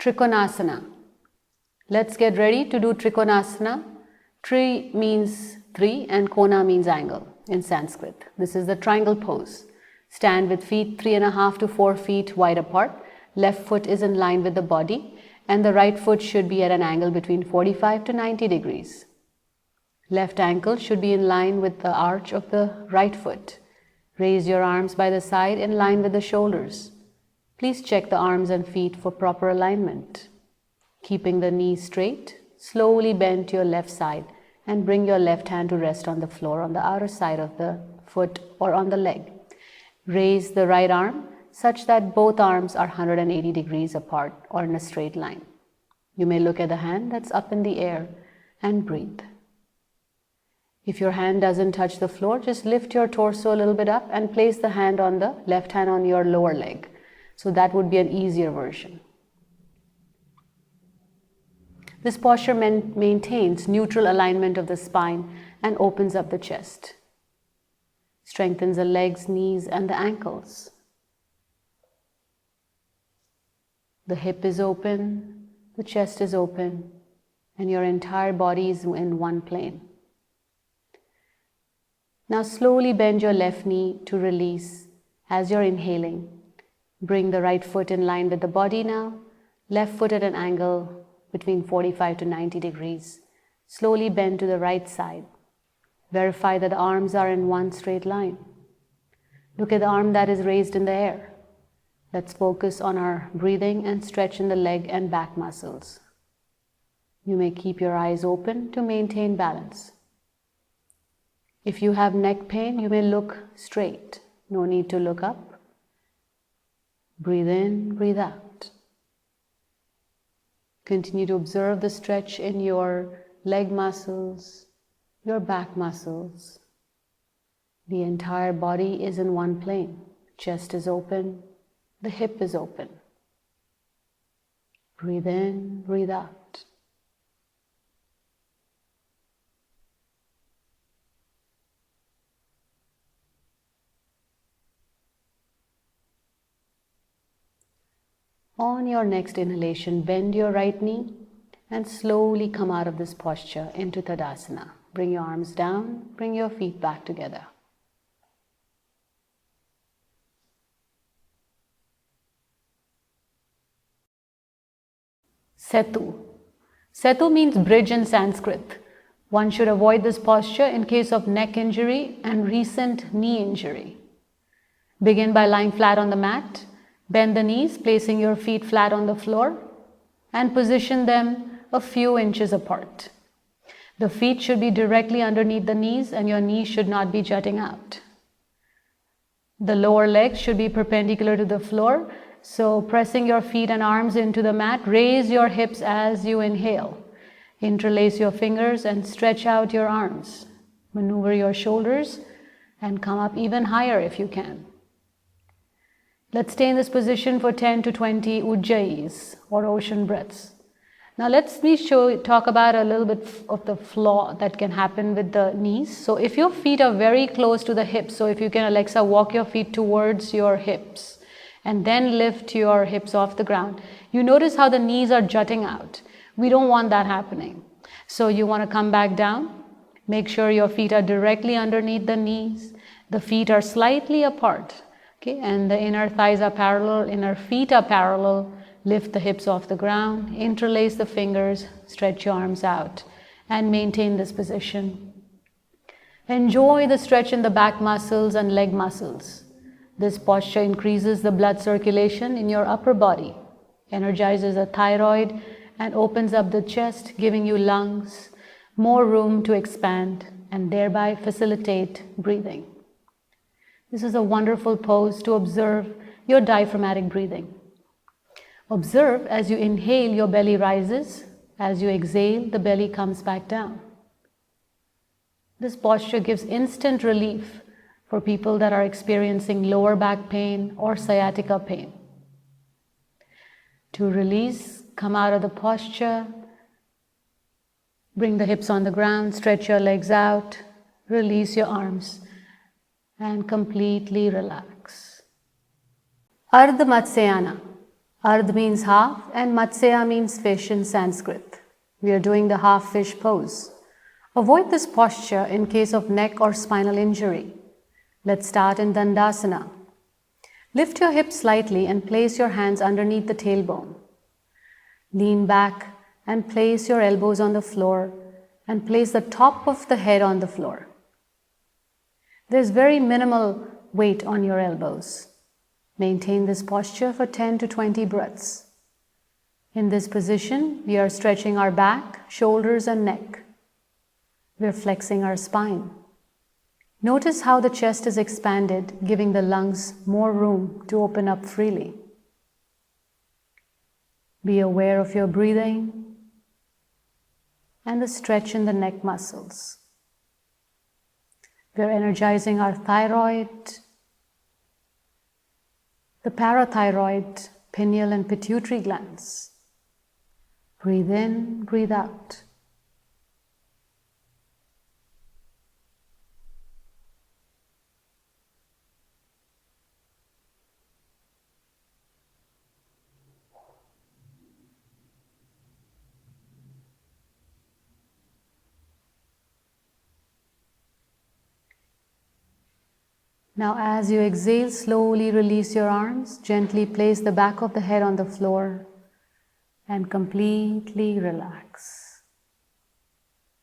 Trikonasana. Let's get ready to do Trikonasana. Tri means 3 and Kona means angle in Sanskrit. This is the triangle pose. Stand with feet 3.5 to 4 feet wide apart. Left foot is in line with the body and the right foot should be at an angle between 45 to 90 degrees. Left ankle should be in line with the arch of the right foot. Raise your arms by the side in line with the shoulders. Please check the arms and feet for proper alignment. Keeping the knees straight, slowly bend to your left side and bring your left hand to rest on the floor on the outer side of the foot or on the leg. Raise the right arm such that both arms are 180 degrees apart or in a straight line. You may look at the hand that's up in the air and breathe. If your hand doesn't touch the floor, just lift your torso a little bit up and place the left hand on your lower leg. So that would be an easier version. This posture maintains neutral alignment of the spine and opens up the chest. Strengthens the legs, knees, and the ankles. The hip is open, the chest is open, and your entire body is in one plane. Now slowly bend your left knee to release as you're inhaling. Bring the right foot in line with the body now. Left foot at an angle between 45 to 90 degrees. Slowly bend to the right side. Verify that the arms are in one straight line. Look at the arm that is raised in the air. Let's focus on our breathing and stretch in the leg and back muscles. You may keep your eyes open to maintain balance. If you have neck pain, you may look straight. No need to look up. Breathe in, breathe out. Continue to observe the stretch in your leg muscles, your back muscles. The entire body is in one plane. Chest is open, the hip is open. Breathe in, breathe out. On your next inhalation, bend your right knee and slowly come out of this posture into Tadasana. Bring your arms down, bring your feet back together. Setu. Setu means bridge in Sanskrit. One should avoid this posture in case of neck injury and recent knee injury. Begin by lying flat on the mat. Bend the knees, placing your feet flat on the floor and position them a few inches apart. The feet should be directly underneath the knees and your knees should not be jutting out. The lower legs should be perpendicular to the floor. So pressing your feet and arms into the mat, raise your hips as you inhale. Interlace your fingers and stretch out your arms. Maneuver your shoulders and come up even higher if you can. Let's stay in this position for 10 to 20 ujjayis or ocean breaths. Now let me talk about a little bit of the flaw that can happen with the knees. So if your feet are very close to the hips, so if you can, Alexa, walk your feet towards your hips and then lift your hips off the ground, you notice how the knees are jutting out. We don't want that happening. So you want to come back down. Make sure your feet are directly underneath the knees. The feet are slightly apart. Okay, and the inner thighs are parallel, inner feet are parallel. Lift the hips off the ground, interlace the fingers, stretch your arms out and maintain this position. Enjoy the stretch in the back muscles and leg muscles. This posture increases the blood circulation in your upper body, energizes the thyroid and opens up the chest, giving you lungs, more room to expand and thereby facilitate breathing. This is a wonderful pose to observe your diaphragmatic breathing. Observe as you inhale, your belly rises. As you exhale, the belly comes back down. This posture gives instant relief for people that are experiencing lower back pain or sciatica pain. To release, come out of the posture. Bring the hips on the ground, stretch your legs out, release your arms. And completely relax. Ardha Matsyasana. Ardh means half and Matsya means fish in Sanskrit. We are doing the half fish pose. Avoid this posture in case of neck or spinal injury. Let's start in Dandasana. Lift your hips slightly and place your hands underneath the tailbone. Lean back and place your elbows on the floor and place the top of the head on the floor. There's very minimal weight on your elbows. Maintain this posture for 10 to 20 breaths. In this position, we are stretching our back, shoulders, and neck. We're flexing our spine. Notice how the chest is expanded, giving the lungs more room to open up freely. Be aware of your breathing and the stretch in the neck muscles. We're energizing our thyroid, the parathyroid, pineal and pituitary glands. Breathe in, breathe out. Now, as you exhale, slowly release your arms. Gently place the back of the head on the floor and completely relax.